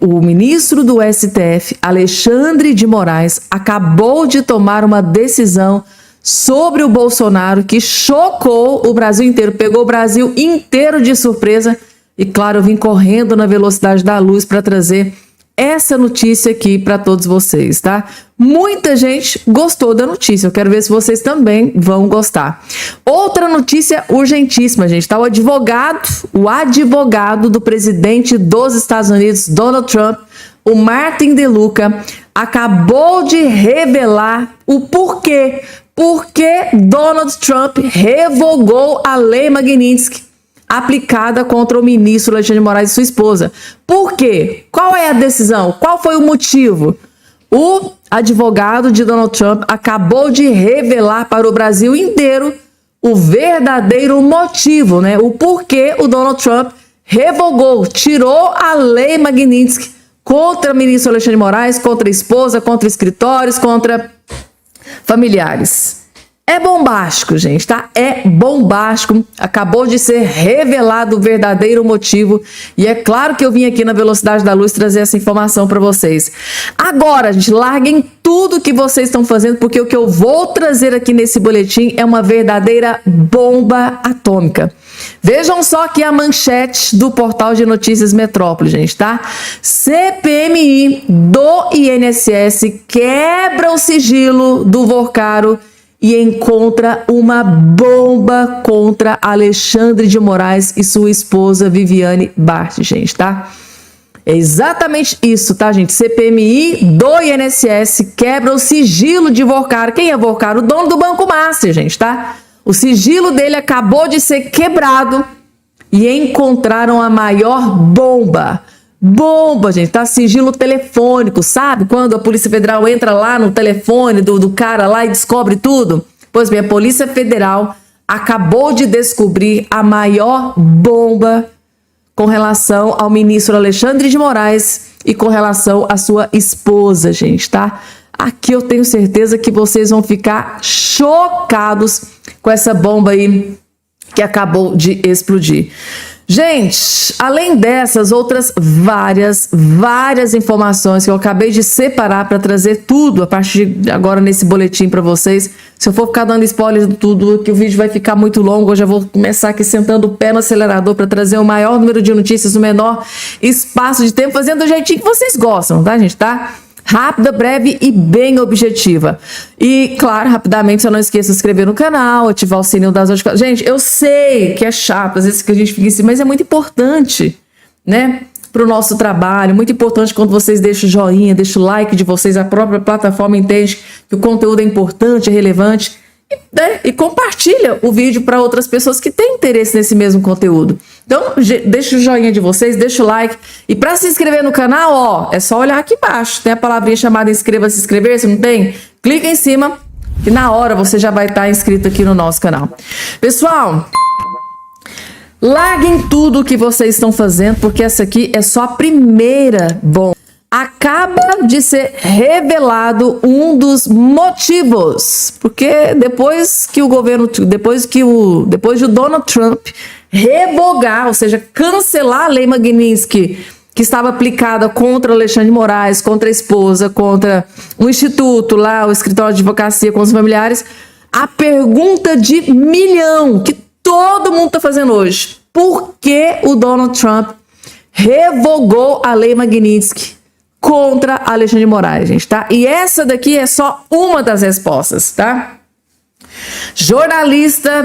o ministro do STF, Alexandre de Moraes, acabou de tomar uma decisão sobre o Bolsonaro que chocou o Brasil inteiro, pegou o Brasil inteiro de surpresa. E claro, eu vim correndo na velocidade da luz para trazer essa notícia aqui para todos vocês, tá? Muita gente gostou da notícia, eu quero ver se vocês também vão gostar. Outra notícia urgentíssima, gente, tá? O advogado do presidente dos Estados Unidos, Donald Trump, o Martin DeLuca, acabou de revelar o porquê. Porque Donald Trump revogou a Lei Magnitsky aplicada contra o ministro Alexandre de Moraes e sua esposa. Por quê? Qual é a decisão? Qual foi o motivo? O advogado de Donald Trump acabou de revelar para o Brasil inteiro o verdadeiro motivo, né? O porquê o Donald Trump revogou, tirou a Lei Magnitsky contra o ministro Alexandre de Moraes, contra a esposa, contra escritórios, contra familiares. É bombástico, gente, tá? É bombástico. Acabou de ser revelado o verdadeiro motivo. E é claro que eu vim aqui na velocidade da luz trazer essa informação para vocês. Agora, gente, larguem tudo que vocês estão fazendo, porque o que eu vou trazer aqui nesse boletim é uma verdadeira bomba atômica. Vejam só aqui a manchete do portal de notícias Metrópole, gente, tá? CPMI do INSS quebra o sigilo do Vorcaro e encontra uma bomba contra Alexandre de Moraes e sua esposa Viviane Bart, gente, tá? É exatamente isso, tá, gente? CPMI do INSS quebra o sigilo de Vorcaro. Quem é Vorcaro? O dono do Banco Master, gente, tá? O sigilo dele acabou de ser quebrado e encontraram a maior bomba. Bomba, gente, tá? Sigilo telefônico, sabe? Quando a Polícia Federal entra lá no telefone do cara lá e descobre tudo. Pois bem, a Polícia Federal acabou de descobrir a maior bomba com relação ao ministro Alexandre de Moraes e com relação à sua esposa, gente, tá? Aqui eu tenho certeza que vocês vão ficar chocados com essa bomba aí que acabou de explodir. Gente, além dessas outras várias informações que eu acabei de separar para trazer tudo a partir de agora nesse boletim para vocês. Se eu for ficar dando spoiler de tudo, que o vídeo vai ficar muito longo, eu já vou começar aqui sentando o pé no acelerador para trazer o maior número de notícias no menor espaço de tempo, fazendo do jeitinho que vocês gostam, tá, gente? Tá? Rápida, breve e bem objetiva. E, claro, rapidamente, só não esqueça de se inscrever no canal, ativar o sininho das notificações. Gente, eu sei que é chato, às vezes que a gente fica assim, mas é muito importante, né? Para o nosso trabalho, muito importante quando vocês deixam o joinha, deixam o like de vocês, a própria plataforma entende que o conteúdo é importante, é relevante. E compartilha o vídeo para outras pessoas que têm interesse nesse mesmo conteúdo. Então, deixa o joinha de vocês, deixa o like. E para se inscrever no canal, ó, é só olhar aqui embaixo. Tem a palavrinha chamada inscreva-se, inscrever-se, não tem? Clica em cima e na hora você já vai estar inscrito aqui no nosso canal. Pessoal, larguem tudo o que vocês estão fazendo, porque essa aqui é só a primeira bomba. Acaba de ser revelado um dos motivos, porque depois de o Donald Trump revogar, ou seja, cancelar a Lei Magnitsky, que estava aplicada contra Alexandre de Moraes, contra a esposa, contra o instituto lá, o escritório de advocacia com os familiares, a pergunta de milhão que todo mundo está fazendo hoje: por que o Donald Trump revogou a Lei Magnitsky contra Alexandre de Moraes, gente, tá? E essa daqui é só uma das respostas, tá? Jornalista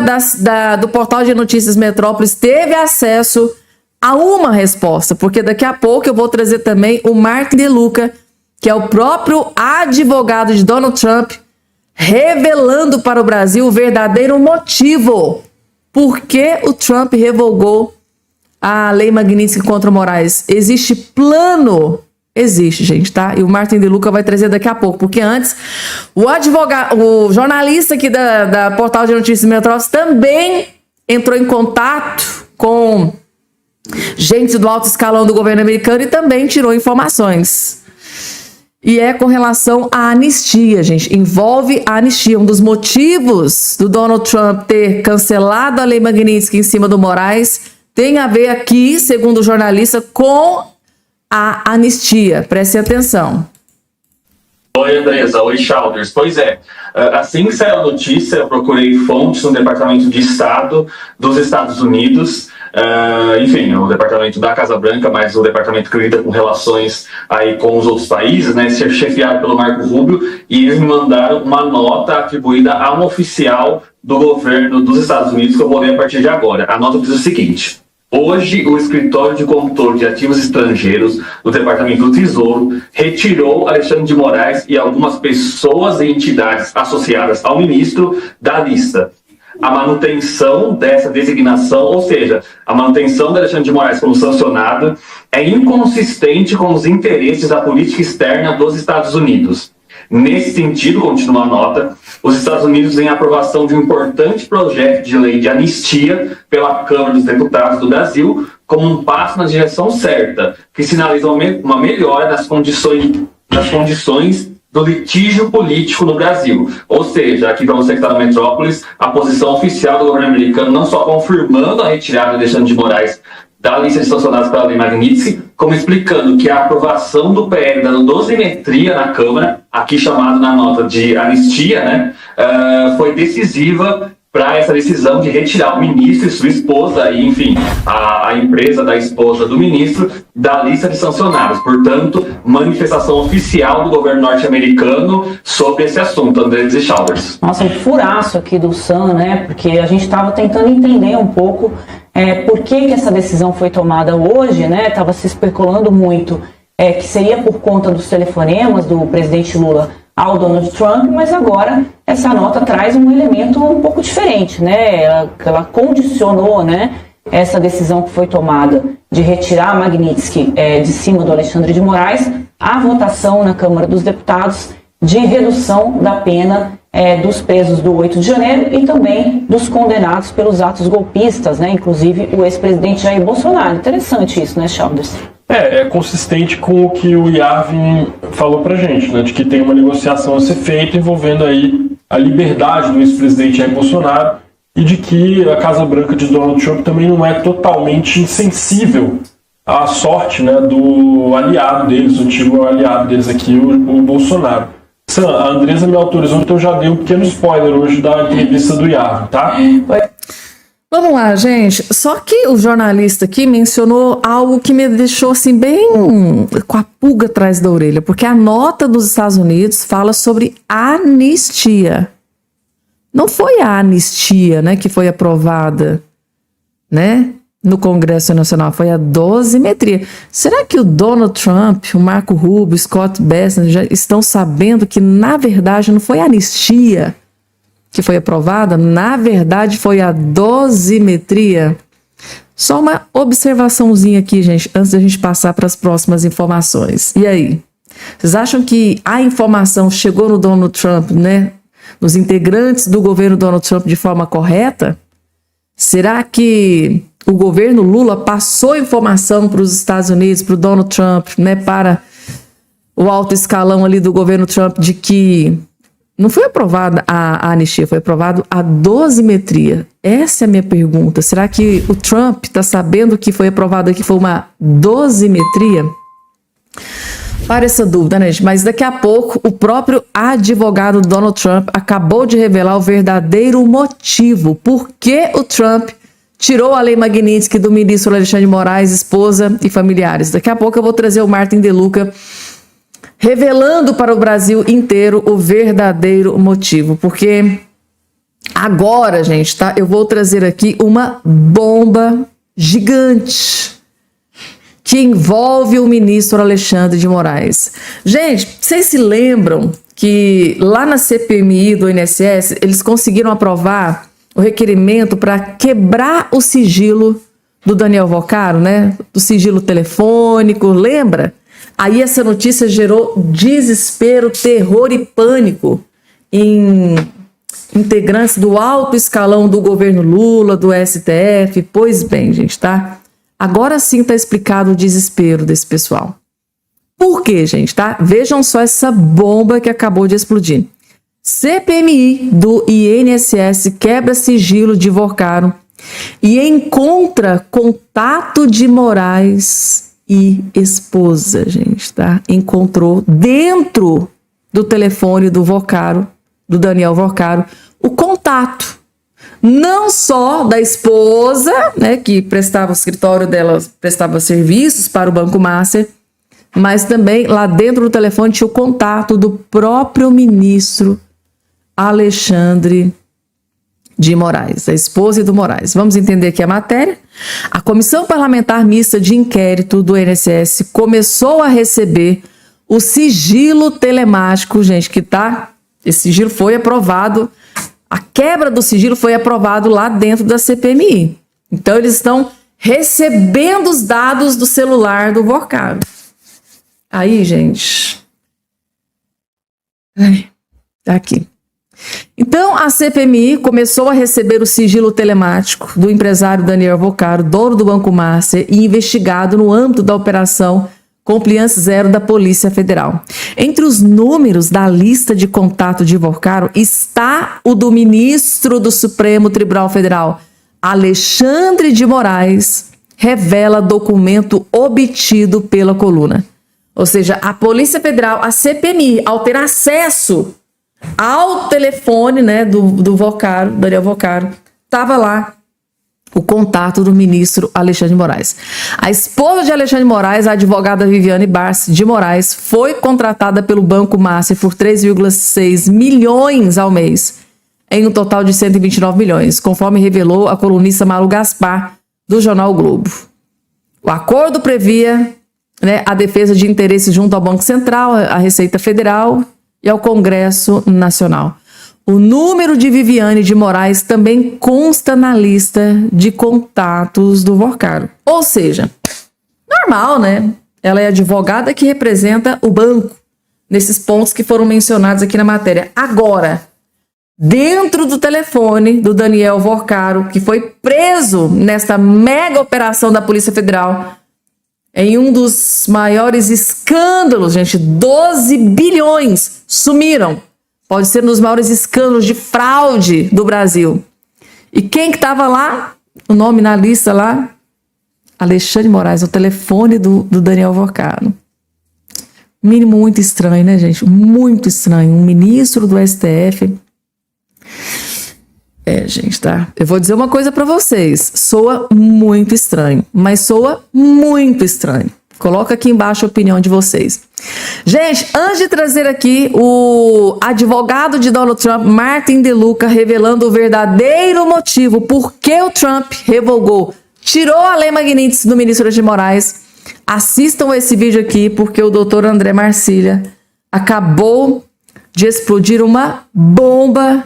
do portal de notícias Metrópolis teve acesso a uma resposta, porque daqui a pouco eu vou trazer também o Martin DeLuca, que é o próprio advogado de Donald Trump, revelando para o Brasil o verdadeiro motivo por que o Trump revogou a Lei Magnitsky contra o Moraes. Existe plano? Existe, gente, tá? E o Martin DeLuca vai trazer daqui a pouco, porque antes o jornalista aqui da portal de notícias Metrópolis também entrou em contato com gente do alto escalão do governo americano e também tirou informações. E é com relação à anistia, gente. Envolve a anistia. Um dos motivos do Donald Trump ter cancelado a Lei Magnitsky em cima do Moraes tem a ver aqui, segundo o jornalista, com a anistia. Prestem atenção. Oi, Andresa. Oi, Chalders. Pois é, assim que saiu a notícia, eu procurei fontes no Departamento de Estado dos Estados Unidos, enfim, o Departamento da Casa Branca, mas o departamento que lida com relações aí com os outros países, né, ser chefiado pelo Marco Rubio, e eles me mandaram uma nota atribuída a um oficial do governo dos Estados Unidos, que eu vou ler a partir de agora. A nota diz o seguinte: hoje, o Escritório de Controle de Ativos Estrangeiros do Departamento do Tesouro retirou Alexandre de Moraes e algumas pessoas e entidades associadas ao ministro da lista. A manutenção dessa designação, ou seja, a manutenção de Alexandre de Moraes como sancionado, é inconsistente com os interesses da política externa dos Estados Unidos. Nesse sentido, continua a nota, os Estados Unidos têm a aprovação de um importante projeto de lei de anistia pela Câmara dos Deputados do Brasil como um passo na direção certa, que sinaliza uma melhora nas condições do litígio político no Brasil. Ou seja, aqui para você que está na metrópolis, a posição oficial do governo americano não só confirmando a retirada de Alexandre de Moraes da lista de sancionados pela Lei Magnitsky, como explicando que a aprovação do PL da dosimetria na Câmara, aqui chamado na nota de anistia, né, foi decisiva para essa decisão de retirar o ministro e sua esposa, e, enfim, a empresa da esposa do ministro, da lista de sancionados. Portanto, manifestação oficial do governo norte-americano sobre esse assunto, Andrés e Chalders. Nossa, um furaço aqui do Sam, né? Porque a gente estava tentando entender um pouco por que essa decisão foi tomada hoje, né? Estava se especulando muito que seria por conta dos telefonemas do presidente Lula ao Donald Trump, mas agora essa nota traz um elemento um pouco diferente, né? Ela condicionou, né, essa decisão que foi tomada de retirar a Magnitsky de cima do Alexandre de Moraes à votação na Câmara dos Deputados de redução da pena dos presos do 8 de janeiro e também dos condenados pelos atos golpistas, né? Inclusive o ex-presidente Jair Bolsonaro. Interessante isso, né, Chalders? É consistente com o que o Yarvin falou pra gente, né, de que tem uma negociação a ser feita envolvendo aí a liberdade do ex-presidente Jair Bolsonaro e de que a Casa Branca de Donald Trump também não é totalmente insensível à sorte, né, do aliado deles, o antigo aliado deles aqui, o Bolsonaro. Sam, a Andresa me autorizou, então eu já dei um pequeno spoiler hoje da entrevista do Yarvin, tá? Vamos lá, gente. Só que o jornalista aqui mencionou algo que me deixou assim bem com a pulga atrás da orelha, porque a nota dos Estados Unidos fala sobre anistia. Não foi a anistia, né, que foi aprovada, né, no Congresso Nacional, foi a dosimetria. Será que o Donald Trump, o Marco Rubio, o Scott Bessent já estão sabendo que na verdade não foi a anistia que foi aprovada, na verdade foi a dosimetria? Só uma observaçãozinha aqui, gente, antes da gente passar para as próximas informações. E aí? Vocês acham que a informação chegou no Donald Trump, né? Nos integrantes do governo Donald Trump de forma correta? Será que o governo Lula passou informação para os Estados Unidos, para o Donald Trump, né? Para o alto escalão ali do governo Trump de que não foi aprovada a anistia, foi aprovada a dosimetria. Essa é a minha pergunta. Será que o Trump está sabendo que foi aprovado aqui, foi uma dosimetria? Para essa dúvida, né, gente? Mas daqui a pouco, o próprio advogado Donald Trump acabou de revelar o verdadeiro motivo. Por que o Trump tirou a Lei Magnitsky do ministro Alexandre de Moraes, esposa e familiares? Daqui a pouco eu vou trazer o Martin De Luca revelando para o Brasil inteiro o verdadeiro motivo, porque agora, gente, tá? Eu vou trazer aqui uma bomba gigante que envolve o ministro Alexandre de Moraes. Gente, vocês se lembram que lá na CPMI do INSS, eles conseguiram aprovar o requerimento para quebrar o sigilo do Daniel Vocaro, né? Do sigilo telefônico, lembra? Aí essa notícia gerou desespero, terror e pânico em integrantes do alto escalão do governo Lula, do STF. Pois bem, gente, tá? Agora sim tá explicado o desespero desse pessoal. Por quê, gente, tá? Vejam só essa bomba que acabou de explodir. CPMI do INSS quebra sigilo de Vocaro e encontra contato de Moraes e esposa, gente, tá? Encontrou dentro do telefone do Vocaro, do Daniel Vocaro, o contato, não só da esposa, né, que prestava o escritório dela, prestava serviços para o Banco Master, mas também lá dentro do telefone tinha o contato do próprio ministro Alexandre de Moraes, a esposa do Moraes. Vamos entender aqui a matéria. A Comissão Parlamentar Mista de Inquérito do INSS começou a receber o sigilo telemático, gente, que tá... Esse sigilo foi aprovado, a quebra do sigilo foi aprovado lá dentro da CPMI. Então, eles estão recebendo os dados do celular do Vocaro. Aí, gente... Tá aqui. Então, a CPMI começou a receber o sigilo telemático do empresário Daniel Vocaro, dono do Banco Master, e investigado no âmbito da Operação Compliance Zero da Polícia Federal. Entre os números da lista de contato de Vocaro está o do ministro do Supremo Tribunal Federal, Alexandre de Moraes, revela documento obtido pela coluna. Ou seja, a Polícia Federal, a CPMI, ao ter acesso ao telefone, né, do Vocaro, Daniel Vocaro, estava lá o contato do ministro Alexandre de Moraes. A esposa de Alexandre de Moraes, a advogada Viviane Barsi de Moraes, foi contratada pelo Banco Master por 3,6 milhões ao mês, em um total de 129 milhões, conforme revelou a colunista Malu Gaspar, do jornal o Globo. O acordo previa, né, a defesa de interesses junto ao Banco Central, à Receita Federal e ao Congresso Nacional. O número de Viviane de Moraes também consta na lista de contatos do Vocaro. Ou seja, normal, né? Ela é advogada que representa o banco, nesses pontos que foram mencionados aqui na matéria. Agora, dentro do telefone do Daniel Vocaro, que foi preso nesta mega operação da Polícia Federal, em um dos maiores escândalos, gente, 12 bilhões sumiram. Pode ser um dos maiores escândalos de fraude do Brasil. E quem que estava lá? O nome na lista lá? Alexandre de Moraes, o telefone do Daniel Vocaro. Mínimo muito estranho, né, gente? Muito estranho. Um ministro do STF. Gente, tá? Eu vou dizer uma coisa pra vocês. Soa muito estranho, mas soa muito estranho. Coloca aqui embaixo a opinião de vocês. Gente, antes de trazer aqui o advogado de Donald Trump, Martin DeLuca, revelando o verdadeiro motivo por que o Trump revogou, tirou a Lei Magnitsky do ministro de Moraes, assistam esse vídeo aqui, porque o doutor André Marcília acabou de explodir uma bomba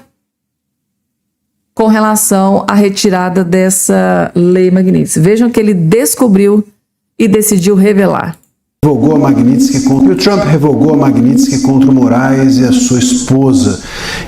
com relação à retirada dessa Lei Magnitsky. Vejam que ele descobriu e decidiu revelar. Revogou a Magnitsky contra o Trump, revogou a Magnitsky contra o Moraes e a sua esposa.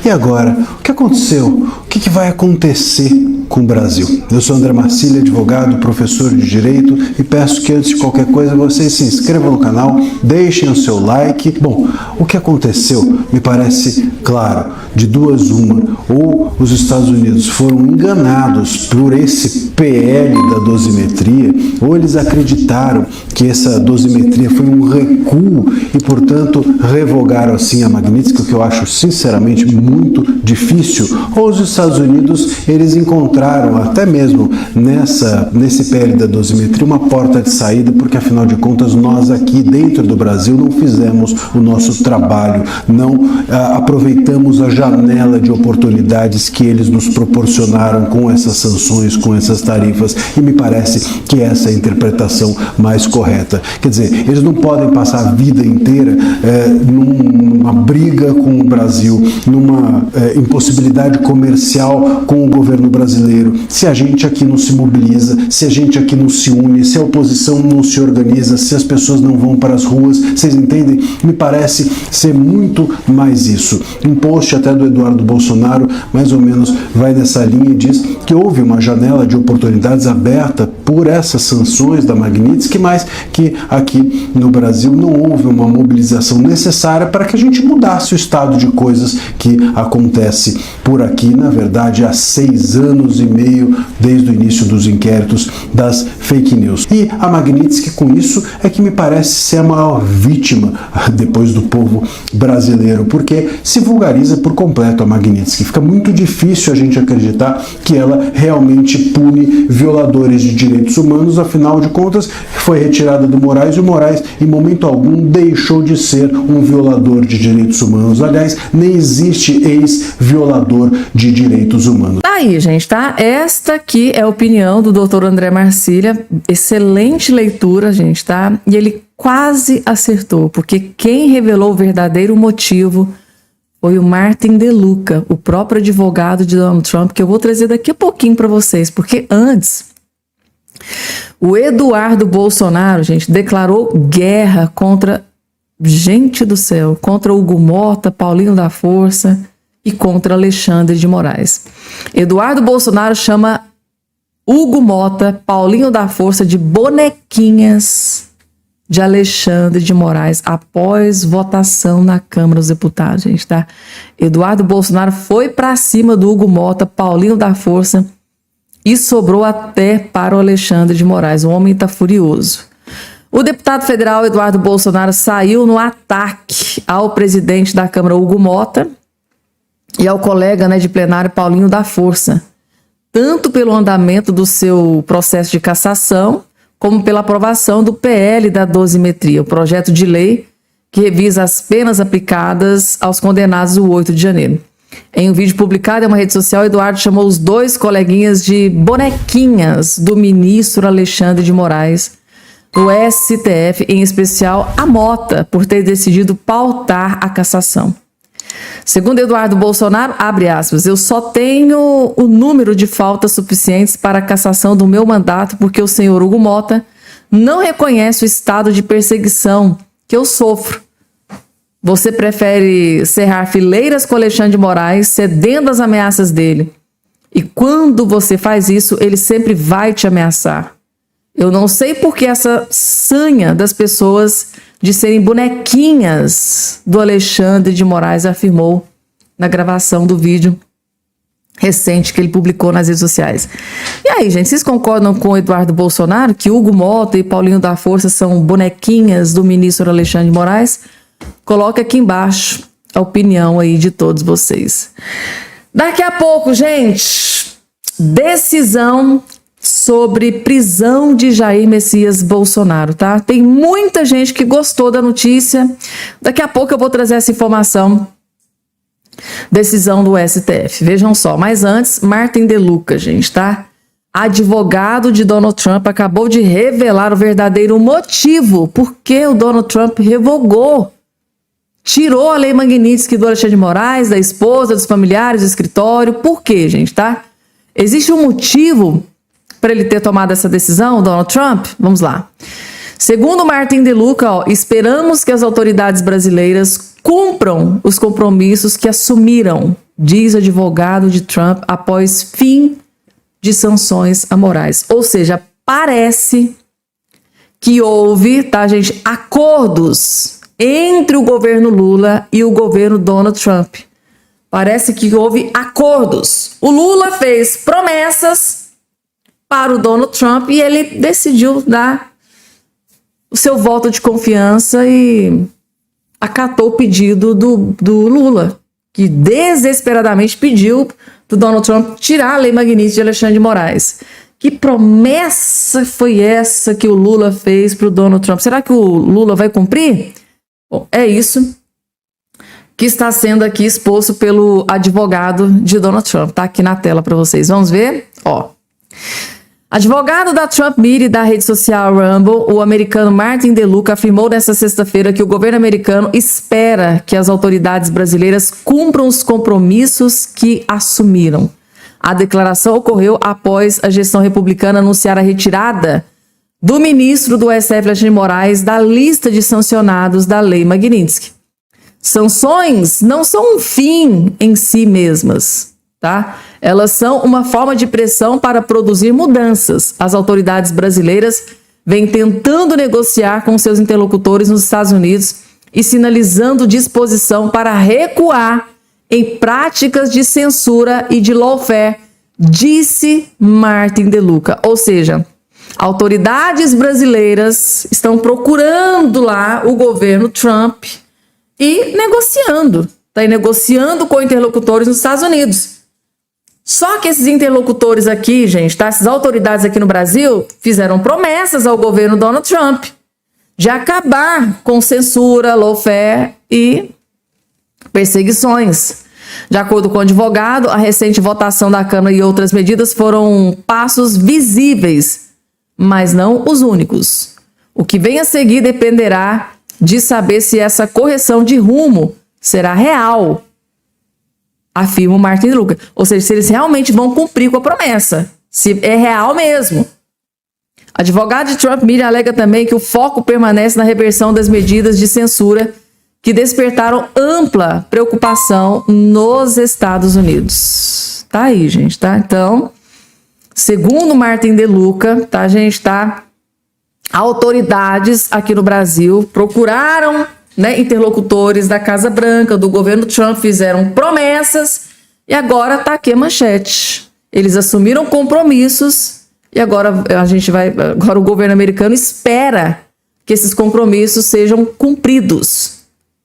E agora, o que aconteceu? O que vai acontecer com o Brasil? Eu sou André Marcília, advogado, professor de Direito, e peço que antes de qualquer coisa vocês se inscrevam no canal, deixem o seu like. Bom, o que aconteceu me parece claro, de duas uma, ou os Estados Unidos foram enganados por esse PL da dosimetria, ou eles acreditaram que essa dosimetria foi um recuo e, portanto, revogaram assim a Magnitsky, o que eu acho sinceramente muito difícil. Ou os Estados Unidos, eles encontraram até mesmo nesse PL da dosimetria uma porta de saída, porque afinal de contas nós aqui dentro do Brasil não fizemos o nosso trabalho, não aproveitamos a janela de oportunidades que eles nos proporcionaram com essas sanções, com essas tarifas, e me parece que essa é a interpretação mais correta. Quer dizer, eles não podem passar a vida inteira numa briga com o Brasil, numa impossibilidade comercial com o governo brasileiro, se a gente aqui não se mobiliza, se a gente aqui não se une, se a oposição não se organiza, se as pessoas não vão para as ruas. Vocês entendem? Me parece ser muito mais isso. Um post até do Eduardo Bolsonaro, mais ou menos, vai nessa linha e diz que houve uma janela de oportunidades aberta por essas sanções da Magnitsky, mas que aqui no Brasil não houve uma mobilização necessária para que a gente mudasse o estado de coisas que acontece por aqui, na verdade, há 6 anos e meio desde o início dos inquéritos das fake news. E a Magnitsky, com isso, é que me parece ser a maior vítima depois do povo brasileiro, porque se vulgariza por completo a Magnitsky. Fica muito difícil a gente acreditar que ela realmente pune violadores de direitos humanos, afinal de contas, foi retirada do Moraes e o Moraes, em momento algum, deixou de ser um violador de direitos humanos. Aliás, nem existe ex-violador de direitos humanos. Aí, gente, tá? Esta aqui é a opinião do Dr. André Marcília. Excelente leitura, gente, tá? E ele quase acertou, porque quem revelou o verdadeiro motivo foi o Martin DeLuca, o próprio advogado de Donald Trump, que eu vou trazer daqui a pouquinho para vocês, porque antes o Eduardo Bolsonaro, gente, declarou guerra contra, gente do céu, contra Hugo Mota, Paulinho da Força e contra Alexandre de Moraes. Eduardo Bolsonaro chama Hugo Mota, Paulinho da Força de bonequinhas de Alexandre de Moraes após votação na Câmara dos Deputados, gente, tá? Eduardo Bolsonaro foi para cima do Hugo Mota, Paulinho da Força, e sobrou até para o Alexandre de Moraes. O homem tá furioso. O deputado federal Eduardo Bolsonaro saiu no ataque ao presidente da Câmara, Hugo Mota, e ao colega, né, de plenário, Paulinho da Força, tanto pelo andamento do seu processo de cassação, como pela aprovação do PL da dosimetria, o projeto de lei que revisa as penas aplicadas aos condenados do 8 de janeiro. Em um vídeo publicado em uma rede social, Eduardo chamou os dois coleguinhas de bonequinhas do ministro Alexandre de Moraes, do STF, em especial a Mota, por ter decidido pautar a cassação. Segundo Eduardo Bolsonaro, abre aspas, eu só tenho o número de faltas suficientes para a cassação do meu mandato porque o senhor Hugo Mota não reconhece o estado de perseguição que eu sofro. Você prefere cerrar fileiras com Alexandre de Moraes, cedendo às ameaças dele. E quando você faz isso, ele sempre vai te ameaçar. Eu não sei por que essa sanha das pessoas de serem bonequinhas do Alexandre de Moraes, afirmou na gravação do vídeo recente que ele publicou nas redes sociais. E aí, gente, vocês concordam com o Eduardo Bolsonaro que Hugo Mota e Paulinho da Força são bonequinhas do ministro Alexandre de Moraes? Coloca aqui embaixo a opinião aí de todos vocês. Daqui a pouco, gente, decisão sobre prisão de Jair Messias Bolsonaro, tá? Tem muita gente que gostou da notícia. Daqui a pouco eu vou trazer essa informação. Decisão do STF. Vejam só, mas antes, Martin DeLuca, gente, tá? Advogado de Donald Trump acabou de revelar o verdadeiro motivo por que o Donald Trump revogou, tirou a lei Magnitsky do Alexandre de Moraes, da esposa, dos familiares, do escritório. Por quê, gente, tá? Existe um motivo para ele ter tomado essa decisão, Donald Trump? Vamos lá. Segundo Martin DeLuca, esperamos que as autoridades brasileiras cumpram os compromissos que assumiram, diz o advogado de Trump, após fim de sanções a Moraes. Ou seja, parece que houve, tá, gente, acordos entre o governo Lula e o governo Donald Trump. Parece que houve acordos. O Lula fez promessas para o Donald Trump e ele decidiu dar o seu voto de confiança e acatou o pedido do Lula, que desesperadamente pediu para o Donald Trump tirar a lei Magnitsky de Alexandre de Moraes. Que promessa foi essa que o Lula fez para o Donald Trump? Será que o Lula vai cumprir? Bom, é isso que está sendo aqui exposto pelo advogado de Donald Trump. Tá aqui na tela para vocês. Vamos ver? Ó. Advogado da Trump Media e da rede social Rumble, o americano Martin DeLuca afirmou nesta sexta-feira que o governo americano espera que as autoridades brasileiras cumpram os compromissos que assumiram. A declaração ocorreu após a gestão republicana anunciar a retirada do ministro do STF, Alexandre de Moraes, da lista de sancionados da lei Magnitsky. Sanções não são um fim em si mesmas, tá? Elas são uma forma de pressão para produzir mudanças. As autoridades brasileiras vem tentando negociar com seus interlocutores nos Estados Unidos e sinalizando disposição para recuar em práticas de censura e de lawfare, disse Martin DeLuca. Ou seja, autoridades brasileiras estão procurando lá o governo Trump e negociando. Está negociando com interlocutores nos Estados Unidos. Só que esses interlocutores aqui, gente, tá? Essas autoridades aqui no Brasil fizeram promessas ao governo Donald Trump de acabar com censura, lawfare e perseguições. De acordo com o advogado, a recente votação da Câmara e outras medidas foram passos visíveis, mas não os únicos. O que vem a seguir dependerá de saber se essa correção de rumo será real, afirma o Martin DeLuca. Ou seja, se eles realmente vão cumprir com a promessa, se é real mesmo. Advogado de Trump Media alega também que o foco permanece na reversão das medidas de censura que despertaram ampla preocupação nos Estados Unidos. Tá aí, gente, tá? Então, segundo Martin DeLuca, tá, gente, tá? Autoridades aqui no Brasil procuraram, né, interlocutores da Casa Branca, do governo Trump, fizeram promessas e agora tá aqui a manchete. Eles assumiram compromissos e agora agora o governo americano espera que esses compromissos sejam cumpridos.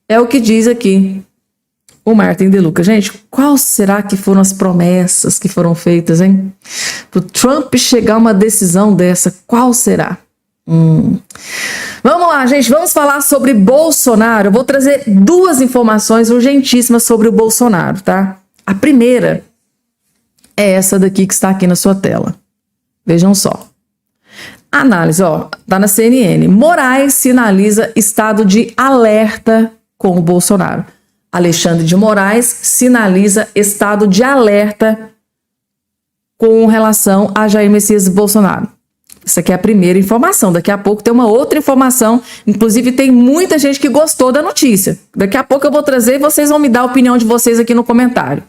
É o que diz aqui o Martin DeLuca. Gente, qual será que foram as promessas que foram feitas, hein? Para o Trump chegar a uma decisão dessa, qual será? Vamos lá, gente, vamos falar sobre Bolsonaro. Eu vou trazer duas informações urgentíssimas sobre o Bolsonaro, tá? A primeira é essa daqui que está aqui na sua tela. Vejam só. Análise, ó, tá na CNN. Moraes sinaliza estado de alerta com o Bolsonaro. Alexandre de Moraes sinaliza estado de alerta com relação a Jair Messias Bolsonaro. Essa aqui é a primeira informação. Daqui a pouco tem uma outra informação. Inclusive, tem muita gente que gostou da notícia. Daqui a pouco eu vou trazer e vocês vão me dar a opinião de vocês aqui no comentário.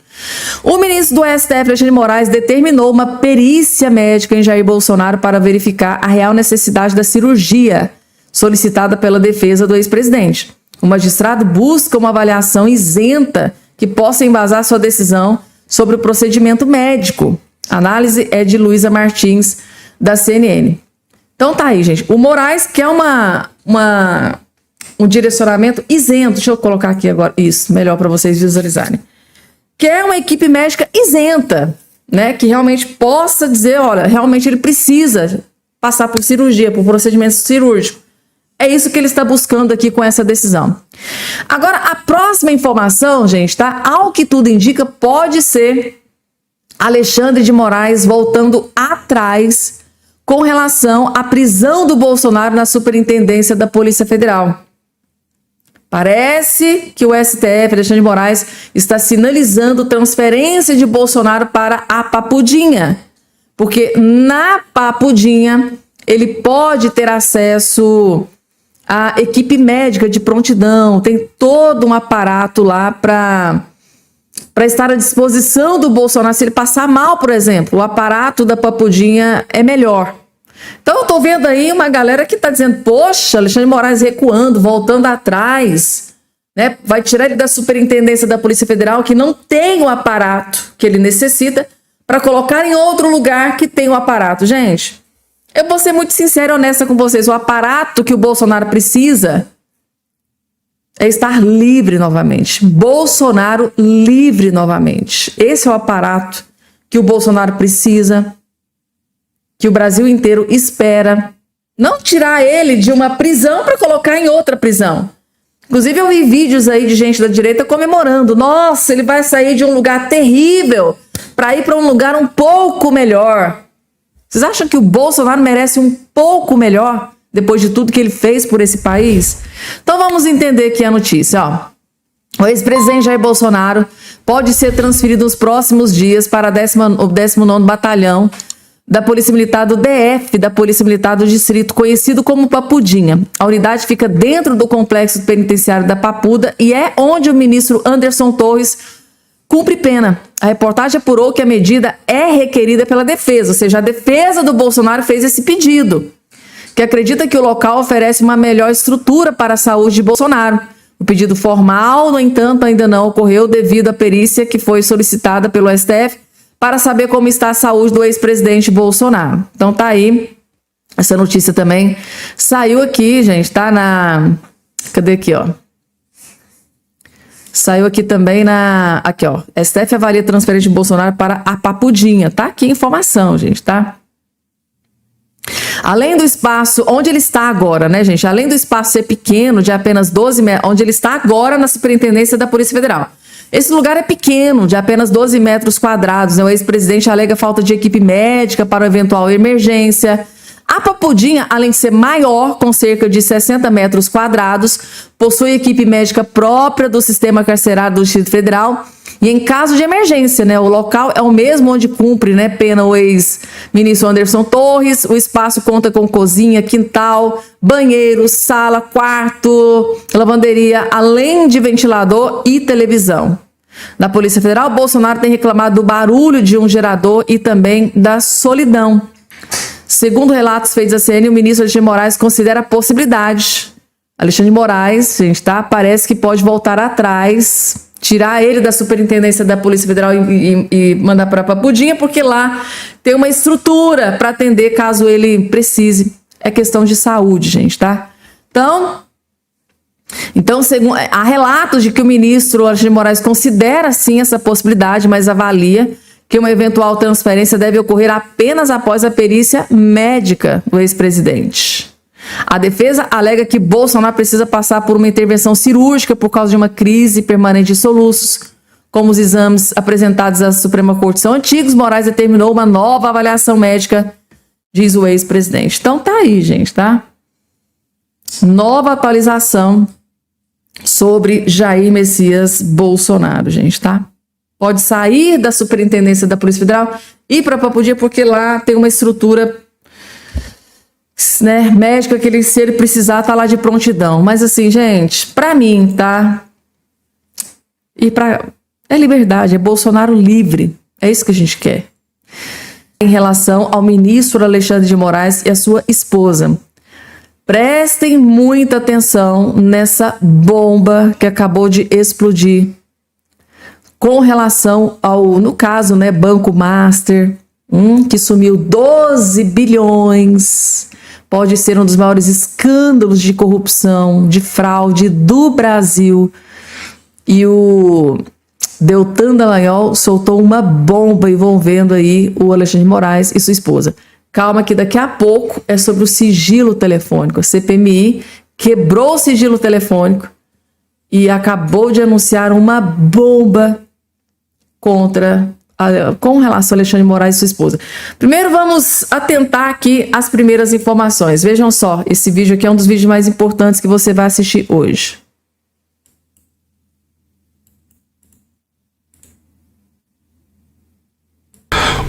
O ministro do STF, Alexandre de Moraes, determinou uma perícia médica em Jair Bolsonaro para verificar a real necessidade da cirurgia solicitada pela defesa do ex-presidente. O magistrado busca uma avaliação isenta que possa embasar sua decisão sobre o procedimento médico. A análise é de Luísa Martins, da CNN. Então tá aí, gente. O Moraes quer um direcionamento isento. Deixa eu colocar aqui agora isso, melhor para vocês visualizarem. Quer uma equipe médica isenta, né? Que realmente possa dizer, olha, realmente ele precisa passar por cirurgia, por procedimento cirúrgico. É isso que ele está buscando aqui com essa decisão. Agora, a próxima informação, gente, tá? Ao que tudo indica, pode ser Alexandre de Moraes voltando atrás com relação à prisão do Bolsonaro na Superintendência da Polícia Federal. Parece que o STF, Alexandre de Moraes, está sinalizando transferência de Bolsonaro para a Papudinha. Porque na Papudinha ele pode ter acesso à equipe médica de prontidão, tem todo um aparato lá para estar à disposição do Bolsonaro. Se ele passar mal, por exemplo, o aparato da Papudinha é melhor. Então eu tô vendo aí uma galera que tá dizendo, poxa, Alexandre de Moraes recuando, voltando atrás, né? Vai tirar ele da Superintendência da Polícia Federal, que não tem o aparato que ele necessita, para colocar em outro lugar que tem o aparato. Gente, eu vou ser muito sincera e honesta com vocês, o aparato que o Bolsonaro precisa é estar livre novamente. Bolsonaro livre novamente. Esse é o aparato que o Bolsonaro precisa, que o Brasil inteiro espera. Não tirar ele de uma prisão para colocar em outra prisão. Inclusive eu vi vídeos aí de gente da direita comemorando. Nossa, ele vai sair de um lugar terrível para ir para um lugar um pouco melhor. Vocês acham que o Bolsonaro merece um pouco melhor depois de tudo que ele fez por esse país? Então vamos entender aqui a notícia, ó. O ex-presidente Jair Bolsonaro pode ser transferido nos próximos dias para o 19º Batalhão da Polícia Militar do DF, da Polícia Militar do Distrito, conhecido como Papudinha. A unidade fica dentro do complexo penitenciário da Papuda e é onde o ministro Anderson Torres cumpre pena. A reportagem apurou que a medida é requerida pela defesa, ou seja, a defesa do Bolsonaro fez esse pedido. que acredita que o local oferece uma melhor estrutura para a saúde de Bolsonaro. O pedido formal, no entanto, ainda não ocorreu devido à perícia que foi solicitada pelo STF para saber como está a saúde do ex-presidente Bolsonaro. Então tá aí, essa notícia também saiu aqui, gente, tá na... Cadê aqui, ó? Saiu aqui também na... Aqui, ó. STF avalia transferência de Bolsonaro para a Papudinha. Tá aqui a informação, gente, tá? Além do espaço, onde ele está agora, né, gente? Além do espaço ser pequeno, de apenas 12 metros, onde ele está agora na Superintendência da Polícia Federal. Esse lugar é pequeno, de apenas 12 metros quadrados. Né? O ex-presidente alega falta de equipe médica para uma eventual emergência. A Papudinha, além de ser maior, com cerca de 60 metros quadrados, possui equipe médica própria do sistema carcerário do Distrito Federal. E em caso de emergência, né, o local é o mesmo onde cumpre, né, pena o ex-ministro Anderson Torres. O espaço conta com cozinha, quintal, banheiro, sala, quarto, lavanderia, além de ventilador e televisão. Na Polícia Federal, Bolsonaro tem reclamado do barulho de um gerador e também da solidão. Segundo relatos feitos à CNN, o ministro Alexandre de Moraes considera a possibilidade. Alexandre de Moraes, gente, tá? Parece que pode voltar atrás, tirar ele da Superintendência da Polícia Federal e mandar para a Papudinha, porque lá tem uma estrutura para atender caso ele precise. É questão de saúde, gente, tá? Então, segundo, há relatos de que o ministro Alexandre de Moraes considera sim essa possibilidade, mas avalia que uma eventual transferência deve ocorrer apenas após a perícia médica do ex-presidente. A defesa alega que Bolsonaro precisa passar por uma intervenção cirúrgica por causa de uma crise permanente de soluços. Como os exames apresentados à Suprema Corte são antigos, Moraes determinou uma nova avaliação médica, diz o ex-presidente. Então tá aí, gente, tá? Nova atualização sobre Jair Messias Bolsonaro, gente, tá? Pode sair da Superintendência da Polícia Federal e ir para a Papudinha, porque lá tem uma estrutura, né, médica que ele, se ele precisar, tá lá de prontidão. Mas assim, gente, para mim, tá? É liberdade, é Bolsonaro livre. É isso que a gente quer. Em relação ao ministro Alexandre de Moraes e a sua esposa. Prestem muita atenção nessa bomba que acabou de explodir com relação ao, no caso, né, Banco Master, que sumiu 12 bilhões. Pode ser um dos maiores escândalos de corrupção, de fraude do Brasil. E o Deltan Dallagnol soltou uma bomba envolvendo aí o Alexandre de Moraes e sua esposa. Calma que daqui a pouco é sobre o sigilo telefônico. A CPMI quebrou o sigilo telefônico e acabou de anunciar uma bomba com relação a Alexandre de Moraes e sua esposa. Primeiro vamos atentar aqui às primeiras informações. Vejam só, esse vídeo aqui é um dos vídeos mais importantes que você vai assistir hoje.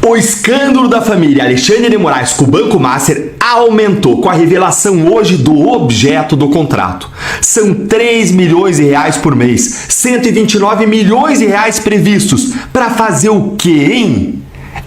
O escândalo da família Alexandre de Moraes com o Banco Master aumentou com a revelação hoje do objeto do contrato. São 3 milhões de reais por mês, 129 milhões de reais previstos. Para fazer o quê, hein?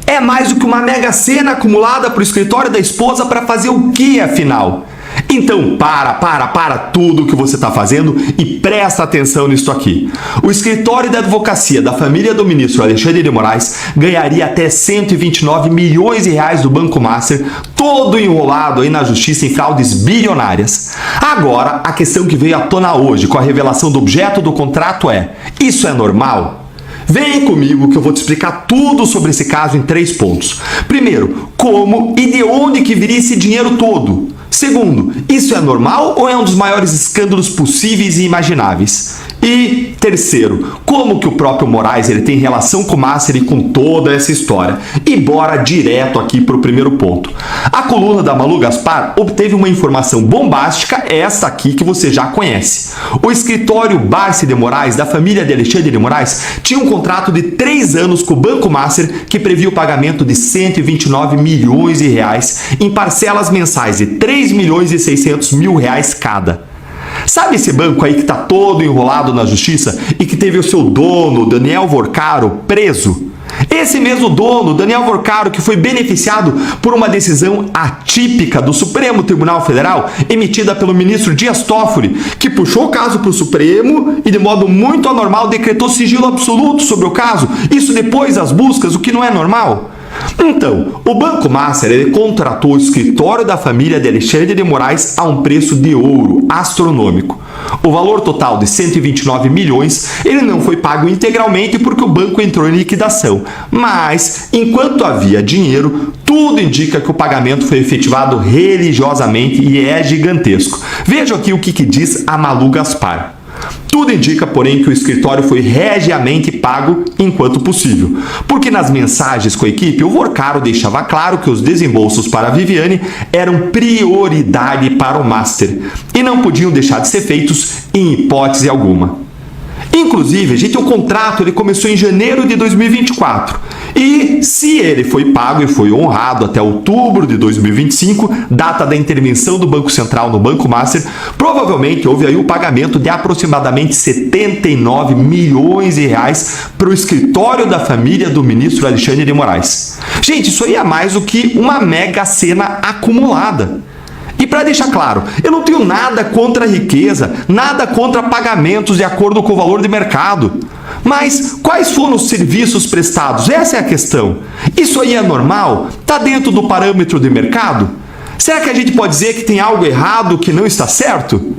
É mais do que uma mega sena acumulada para o escritório da esposa para fazer o quê, afinal? Então para tudo o que você está fazendo e presta atenção nisso aqui. O escritório da advocacia da família do ministro Alexandre de Moraes ganharia até 129 milhões de reais do Banco Master, todo enrolado aí na justiça em fraudes bilionárias. Agora, a questão que veio à tona hoje com a revelação do objeto do contrato é: isso é normal? Vem comigo que eu vou te explicar tudo sobre esse caso em 3 pontos. Primeiro, como e de onde que viria esse dinheiro todo? Segundo, isso é normal ou é um dos maiores escândalos possíveis e imagináveis? E terceiro, como que o próprio Moraes ele tem relação com o Master e com toda essa história? E bora direto aqui para o primeiro ponto. A coluna da Malu Gaspar obteve uma informação bombástica, essa aqui que você já conhece. O escritório Barsi de Moraes, da família de Alexandre de Moraes, tinha um contrato de 3 anos com o Banco Master que previa o pagamento de 129 milhões de reais em parcelas mensais de 3 milhões e 600 mil reais cada. Sabe esse banco aí que tá todo enrolado na justiça e que teve o seu dono, Daniel Vorcaro, preso? Esse mesmo dono, Daniel Vorcaro, que foi beneficiado por uma decisão atípica do Supremo Tribunal Federal, emitida pelo ministro Dias Toffoli, que puxou o caso para o Supremo e de modo muito anormal decretou sigilo absoluto sobre o caso, isso depois das buscas, o que não é normal. Então, o Banco Master ele contratou o escritório da família de Alexandre de Moraes a um preço de ouro astronômico. O valor total de 129 milhões ele não foi pago integralmente porque o banco entrou em liquidação. Mas, enquanto havia dinheiro, tudo indica que o pagamento foi efetivado religiosamente e é gigantesco. Veja aqui o que diz a Malu Gaspar. Tudo indica, porém, que o escritório foi regiamente pago enquanto possível, porque nas mensagens com a equipe, o Vorcaro deixava claro que os desembolsos para a Viviane eram prioridade para o Master e não podiam deixar de ser feitos em hipótese alguma. Inclusive, gente, o contrato ele começou em janeiro de 2024 e se ele foi pago e foi honrado até outubro de 2025, data da intervenção do Banco Central no Banco Master, provavelmente houve aí o pagamento de aproximadamente 79 milhões de reais para o escritório da família do ministro Alexandre de Moraes. Gente, isso aí é mais do que uma mega cena acumulada. E para deixar claro, eu não tenho nada contra a riqueza, nada contra pagamentos de acordo com o valor de mercado. Mas quais foram os serviços prestados? Essa é a questão. Isso aí é normal? Está dentro do parâmetro de mercado? Será que a gente pode dizer que tem algo errado que não está certo?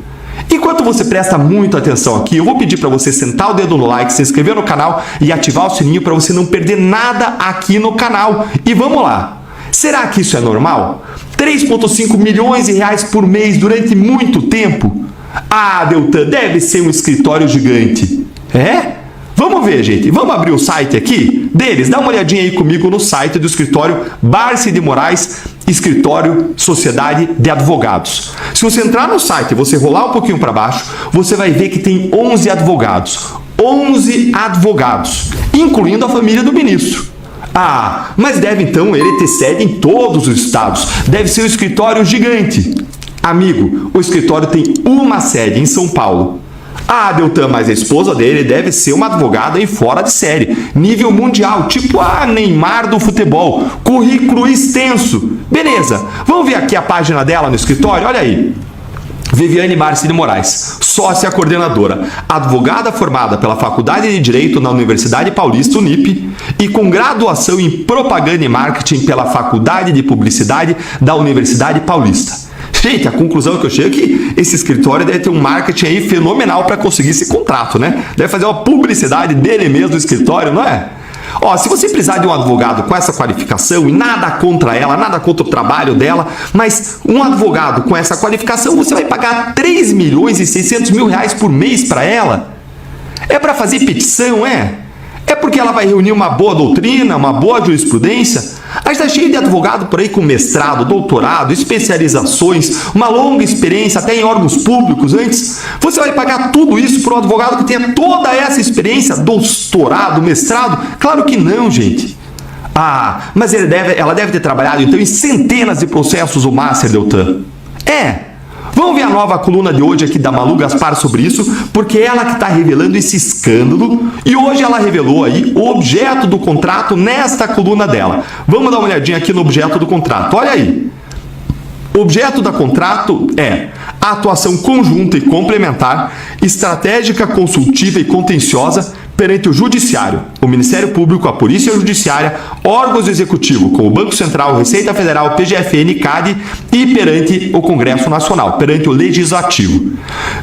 Enquanto você presta muita atenção aqui, eu vou pedir para você sentar o dedo no like, se inscrever no canal e ativar o sininho para você não perder nada aqui no canal. E vamos lá. Será que isso é normal? 3,5 milhões de reais por mês durante muito tempo? Ah, Deltan, deve ser um escritório gigante. É? Vamos ver, gente. Vamos abrir o site aqui deles. Dá uma olhadinha aí comigo no site do escritório Barsi de Moraes, Escritório Sociedade de Advogados. Se você entrar no site e você rolar um pouquinho para baixo, você vai ver que tem 11 advogados. 11 advogados, incluindo a família do ministro. Ah, mas deve então ele ter sede em todos os estados. Deve ser um escritório gigante. Amigo, o escritório tem uma sede em São Paulo. Ah, Deltan, mas a esposa dele deve ser uma advogada em fora de série, nível mundial, tipo a Neymar do futebol, currículo extenso. Beleza, vamos ver aqui a página dela no escritório, olha aí. Viviane Barsi de Moraes, sócia coordenadora, advogada formada pela Faculdade de Direito na Universidade Paulista, Unip, e com graduação em Propaganda e Marketing pela Faculdade de Publicidade da Universidade Paulista. Gente, a conclusão que eu chego é que esse escritório deve ter um marketing aí fenomenal para conseguir esse contrato, né? Deve fazer uma publicidade dele mesmo do escritório, não é? Ó, se você precisar de um advogado com essa qualificação, e nada contra ela, nada contra o trabalho dela, mas um advogado com essa qualificação, você vai pagar 3 milhões e 600 mil reais por mês para ela? É para fazer petição, é? É porque ela vai reunir uma boa doutrina, uma boa jurisprudência? A gente está cheio de advogado por aí com mestrado, doutorado, especializações, uma longa experiência até em órgãos públicos antes. Você vai pagar tudo isso para um advogado que tenha toda essa experiência, doutorado, mestrado? Claro que não, gente. Ah, mas ela deve ter trabalhado então em centenas de processos o Master, Deltan. É. Vamos ver a nova coluna de hoje aqui da Malu Gaspar sobre isso, porque ela que está revelando esse escândalo e hoje ela revelou aí o objeto do contrato nesta coluna dela. Vamos dar uma olhadinha aqui no objeto do contrato, olha aí. O objeto do contrato é a atuação conjunta e complementar, estratégica, consultiva e contenciosa perante o Judiciário, o Ministério Público, a Polícia Judiciária, órgãos do Executivo, como o Banco Central, Receita Federal, PGFN, CAD e perante o Congresso Nacional, perante o Legislativo.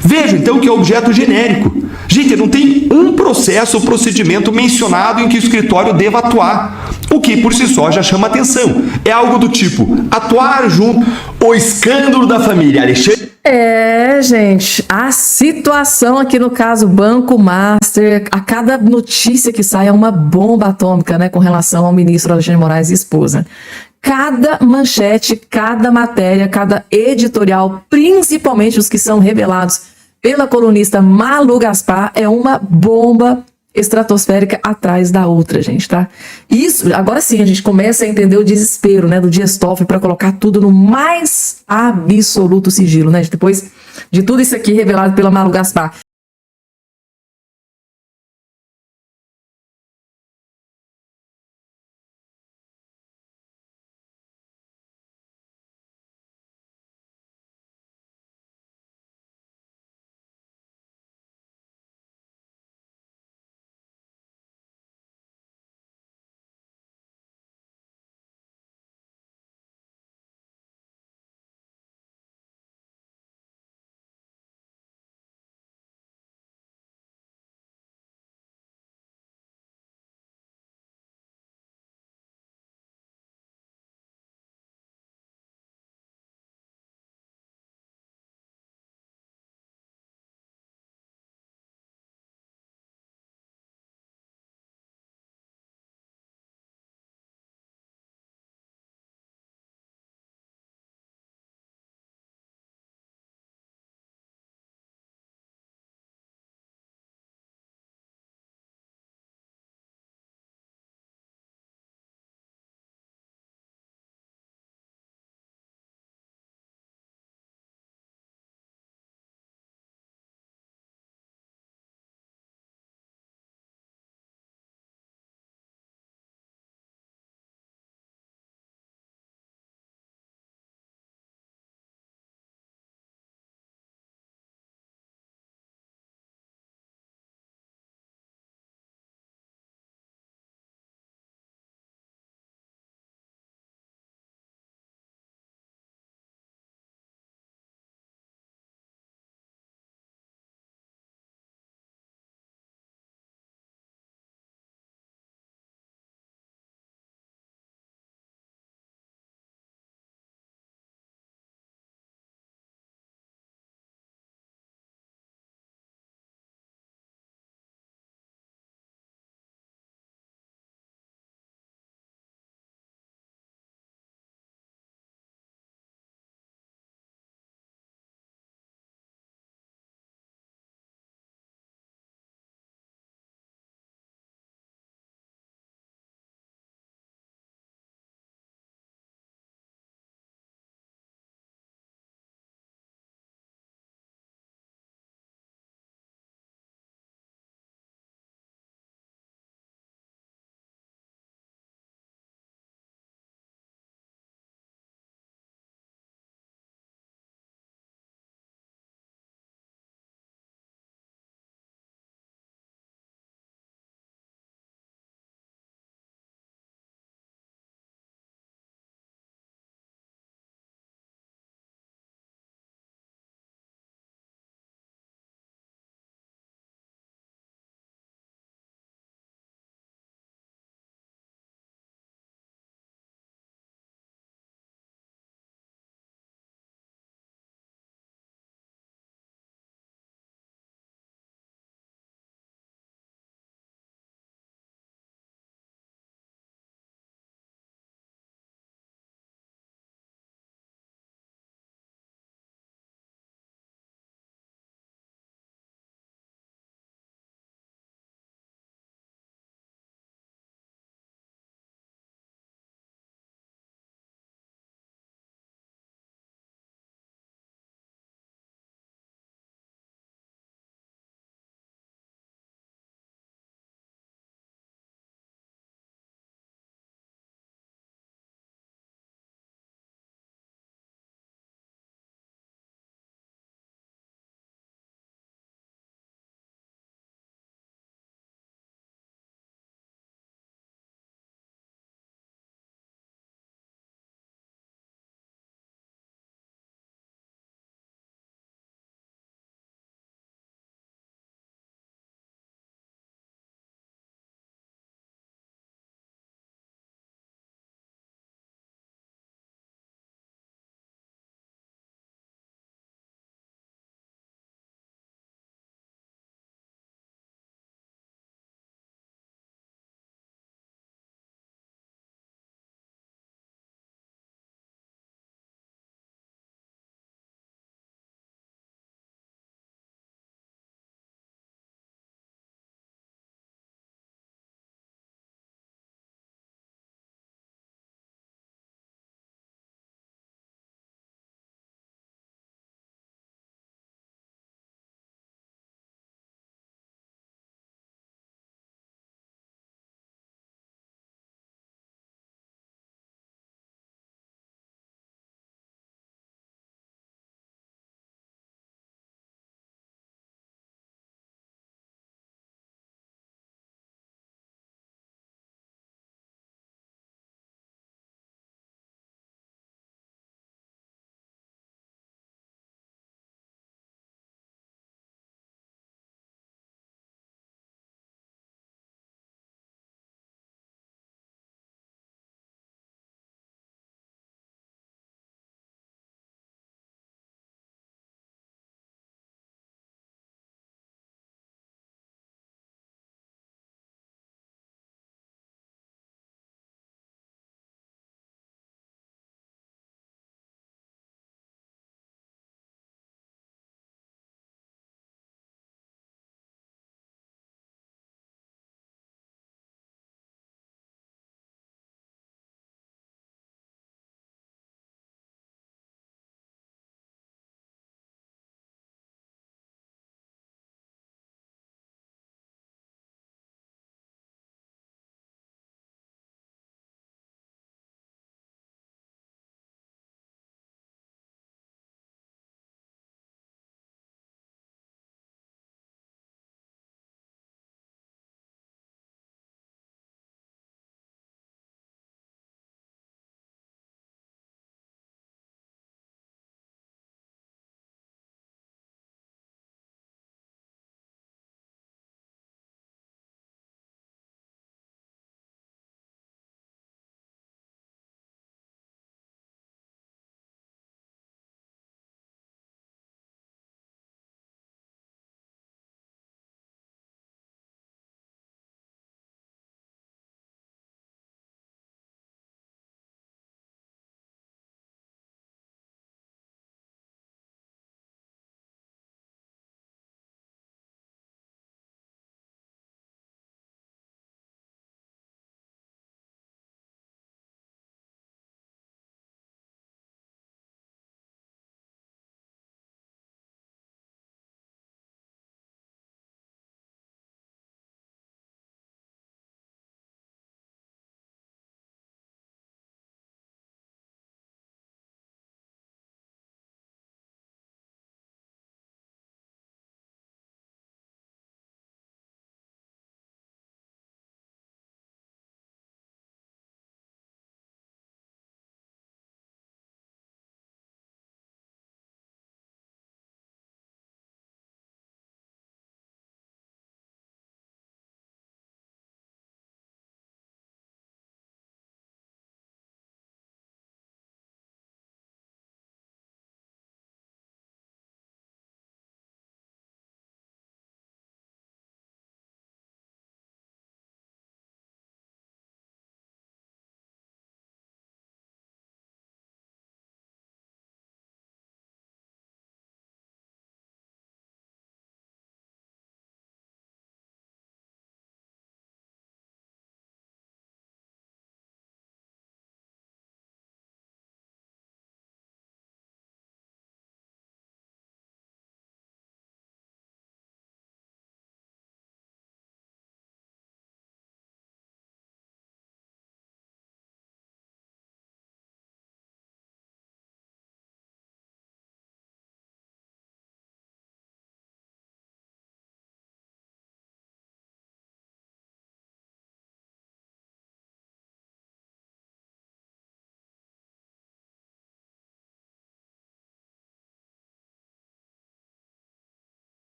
Veja então que é objeto genérico. Gente, não tem um processo ou procedimento mencionado em que o escritório deva atuar, o que por si só já chama atenção. É algo do tipo, atuar junto ao escândalo da família Alexandre... É, gente, a situação aqui no caso Banco Master, a cada notícia que sai é uma bomba atômica, né, com relação ao ministro Alexandre de Moraes e esposa. Cada manchete, cada matéria, cada editorial, principalmente os que são revelados pela colunista Malu Gaspar, é uma bomba estratosférica atrás da outra, gente, tá? Isso, agora sim, a gente começa a entender o desespero, né, do Dias Toffoli para colocar tudo no mais absoluto sigilo, né? Depois de tudo isso aqui revelado pela Malu Gaspar.